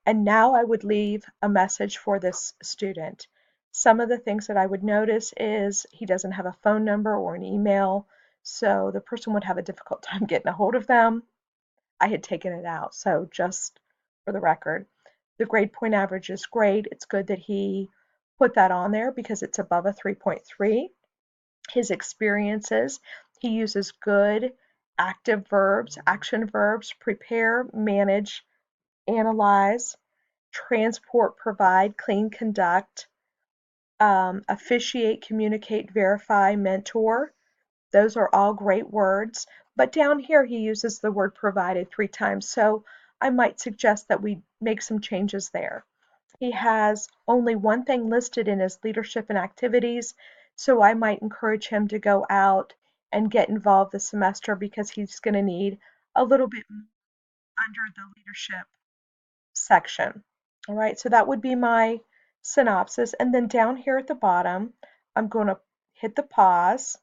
And now I would leave a message for this student. Some of the things that I would notice is he doesn't have a phone number or an email, so the person would have a difficult time getting a hold of them. I had taken it out, so just for the record. The grade point average is great. It's good that he put that on there because it's above a 3.3. His experiences, he uses good active verbs, action verbs, prepare, manage, analyze, transport, provide, clean, conduct, officiate, communicate, verify, mentor. Those are all great words. But down here, he uses the word provided 3 times. So I might suggest that we make some changes there. He has only one thing listed in his leadership and activities. So I might encourage him to go out and get involved this semester because he's going to need a little bit under the leadership section. All right, so that would be my synopsis. And then down here at the bottom, I'm going to hit the pause